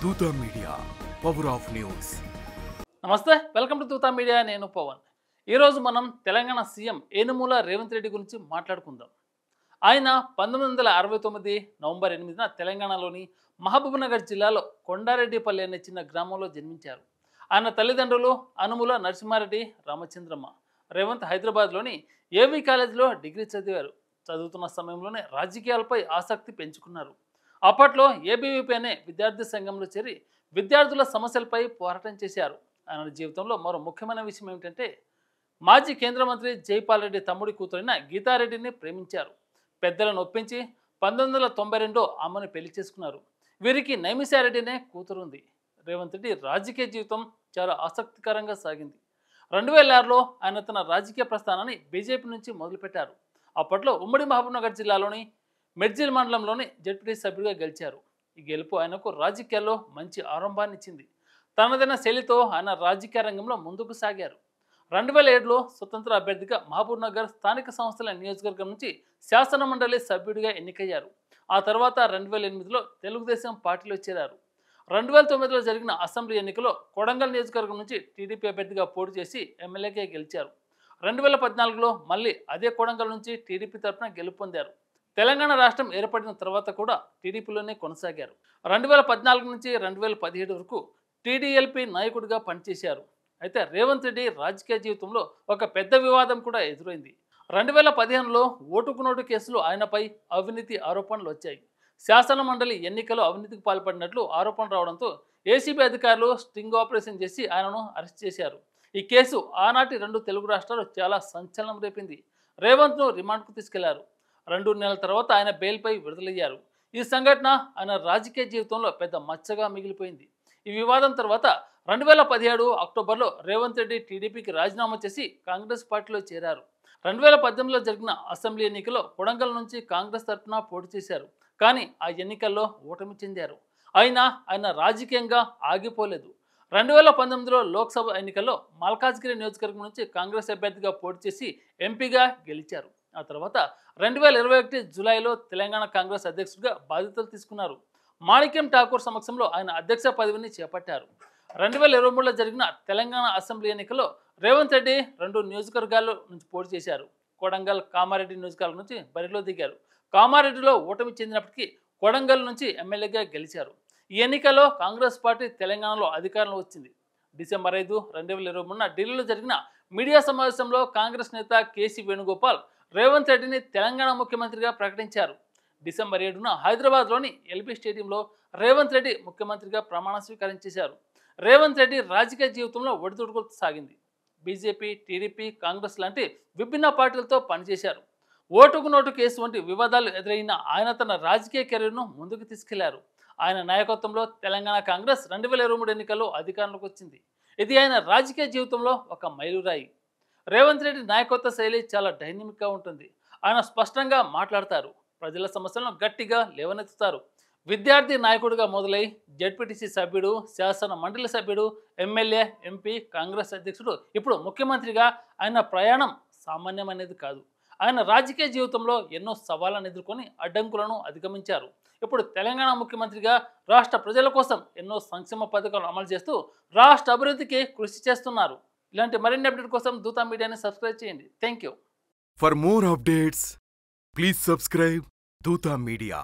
తూతా media power of news. నమస్తే, welcome to తూతా media. నేను పవన్. ఈరోజు మనం తెలంగాణ సీఎం ఏనుమూల రేవంత్ రెడ్డి గురించి మాట్లాడుకుందాం. ఆయన 1969 నవంబర్ 8న తెలంగాణలోని మహబూబ్నగర్ జిల్లాలో కొండారెడ్డిపల్లి అనే చిన్న గ్రామంలో జన్మించారు. ఆయన తల్లిదండ్రులు అనుముల నరసింహారెడ్డి, రామచంద్రమ్మ. రేవంత్ హైదరాబాద్లోని ఏవీ కాలేజీలో డిగ్రీ చదివారు. చదువుతున్న సమయంలోనే రాజకీయాలపై ఆసక్తి పెంచుకున్నారు. అప్పట్లో ఏబీవీపీ అనే విద్యార్థి సంఘంలో చేరి విద్యార్థుల సమస్యలపై పోరాటం చేశారు. ఆయన జీవితంలో మరో ముఖ్యమైన విషయం ఏమిటంటే మాజీ కేంద్ర మంత్రి జైపాల్ రెడ్డి తమ్ముడి కూతురైన గీతారెడ్డిని ప్రేమించారు. పెద్దలను ఒప్పించి 1992 ఆమెను పెళ్లి చేసుకున్నారు. వీరికి నైమిషారెడ్డినే కూతురుంది. రేవంత్ రెడ్డి రాజకీయ జీవితం చాలా ఆసక్తికరంగా సాగింది. 2006లో ఆయన తన రాజకీయ ప్రస్థానాన్ని బీజేపీ నుంచి మొదలుపెట్టారు. అప్పట్లో ఉమ్మడి మహబూబ్నగర్ జిల్లాలోని మెడ్జిల్ మండలంలోని జెడ్పీటీ సభ్యుడిగా గెలిచారు. ఈ గెలుపు ఆయనకు రాజకీయాల్లో మంచి ఆరంభాన్ని ఇచ్చింది. తనదైన శైలితో ఆయన రాజకీయ రంగంలో ముందుకు సాగారు. 2007లో స్వతంత్ర అభ్యర్థిగా మహబూబ్నగర్ స్థానిక సంస్థల నియోజకవర్గం నుంచి శాసన మండలి సభ్యుడిగా ఎన్నికయ్యారు. ఆ తర్వాత 2008లో తెలుగుదేశం పార్టీలో చేరారు. 2009లో జరిగిన అసెంబ్లీ ఎన్నికలో కొడంగల్ నియోజకవర్గం నుంచి టీడీపీ అభ్యర్థిగా పోటీ చేసి ఎమ్మెల్యేగా గెలిచారు. 2014లో మళ్ళీ అదే కొడంగల్ నుంచి టీడీపీ తరఫున గెలుపొందారు. తెలంగాణ రాష్ట్రం ఏర్పడిన తర్వాత కూడా టీడీపీలోనే కొనసాగారు. 2014 నుంచి 2017 వరకు టీడీఎల్పీ నాయకుడిగా పనిచేశారు. అయితే రేవంత్ రెడ్డి రాజకీయ జీవితంలో ఒక పెద్ద వివాదం కూడా ఎదురైంది. 2015లో ఓటుకు నోటు కేసులో ఆయనపై అవినీతి ఆరోపణలు వచ్చాయి. శాసన మండలి ఎన్నికలో అవినీతికి పాల్పడినట్లు ఆరోపణలు రావడంతో ఏసీబీ అధికారులు స్టింగ్ ఆపరేషన్ చేసి ఆయనను అరెస్ట్ చేశారు. ఈ కేసు ఆనాటి 2 తెలుగు రాష్ట్రాలు చాలా సంచలనం రేపింది. రేవంత్ను రిమాండ్కు తీసుకెళ్లారు. 2 నెలల తర్వాత ఆయన బెయిల్పై విడుదలయ్యారు. ఈ సంఘటన ఆయన రాజకీయ జీవితంలో పెద్ద మచ్చగా మిగిలిపోయింది. ఈ వివాదం తర్వాత 2017 అక్టోబర్లో రేవంత్ రెడ్డి టీడీపీకి రాజీనామా చేసి కాంగ్రెస్ పార్టీలో చేరారు. 2018లో జరిగిన అసెంబ్లీ ఎన్నికల్లో కొడంగల్ నుంచి కాంగ్రెస్ తరఫున పోటీ చేశారు. కానీ ఆ ఎన్నికల్లో ఓటమి చెందారు. అయినా ఆయన రాజకీయంగా ఆగిపోలేదు. 2019లో లోక్సభ ఎన్నికల్లో మల్కాజ్గిరి నియోజకవర్గం నుంచి కాంగ్రెస్ అభ్యర్థిగా పోటీ చేసి ఎంపీగా గెలిచారు. ఆ తర్వాత 2021 జూలైలో తెలంగాణ కాంగ్రెస్ అధ్యక్షుడిగా బాధ్యతలు తీసుకున్నారు. మాణిక్యం ఠాకూర్ సమక్షంలో ఆయన అధ్యక్ష పదవిని చేపట్టారు. 2023లో జరిగిన తెలంగాణ అసెంబ్లీ ఎన్నికల్లో రేవంత్ రెడ్డి 2 నియోజకవర్గాల్లో నుంచి పోటీ చేశారు. కొడంగల్, కామారెడ్డి నియోజకవర్గం నుంచి బరిలో దిగారు. కామారెడ్డిలో ఓటమి చెందినప్పటికీ కొడంగల్ నుంచి ఎమ్మెల్యేగా గెలిచారు. ఈ ఎన్నికల్లో కాంగ్రెస్ పార్టీ తెలంగాణలో అధికారంలో వచ్చింది. డిసెంబర్ 5, 2023 ఢిల్లీలో జరిగిన మీడియా సమావేశంలో కాంగ్రెస్ నేత కేసీ వేణుగోపాల్ రేవంత్ రెడ్డిని తెలంగాణ ముఖ్యమంత్రిగా ప్రకటించారు. డిసెంబర్ 7న హైదరాబాద్లోని ఎల్బీ స్టేడియంలో రేవంత్ రెడ్డి ముఖ్యమంత్రిగా ప్రమాణ స్వీకారం చేశారు. రేవంత్ రెడ్డి రాజకీయ జీవితంలో ఒడిదుడుకులతో సాగింది. బీజేపీ, టీడీపీ, కాంగ్రెస్ లాంటి విభిన్న పార్టీలతో పనిచేశారు. ఓటుకు నోటు కేసు వంటి వివాదాలు ఎదురైన ఆయన తన రాజకీయ కెరీర్ను ముందుకు తీసుకెళ్లారు. ఆయన నాయకత్వంలో తెలంగాణ కాంగ్రెస్ 2023 ఎన్నికల్లో అధికారంలోకి వచ్చింది. ఇది ఆయన రాజకీయ జీవితంలో ఒక మైలురాయి. రేవంత్ రెడ్డి నాయకత్వ శైలి చాలా డైనమిక్గా ఉంటుంది. ఆయన స్పష్టంగా మాట్లాడతారు. ప్రజల సమస్యలను గట్టిగా లేవనెత్తుతారు. విద్యార్థి నాయకుడిగా మొదలై జెడ్పీటీసీ సభ్యుడు, శాసన మండలి సభ్యుడు, ఎమ్మెల్యే, ఎంపీ, కాంగ్రెస్ అధ్యక్షుడు, ఇప్పుడు ముఖ్యమంత్రిగా ఆయన ప్రయాణం సామాన్యమైనది కాదు. ఆయన రాజకీయ జీవితంలో ఎన్నో సవాళ్లను ఎదుర్కొని అడ్డంకులను అధిగమించారు. ఇప్పుడు తెలంగాణ ముఖ్యమంత్రిగా రాష్ట్ర ప్రజల కోసం ఎన్నో సంక్షేమ పథకాలు అమలు చేస్తూ రాష్ట్ర అభివృద్ధికి కృషి చేస్తున్నారు. ఇలాంటి మరిన్ని అప్డేట్ కోసం తూతా మీడియాని సబ్స్క్రైబ్ చేయండి. Thank you. For more updates please subscribe Tutha media.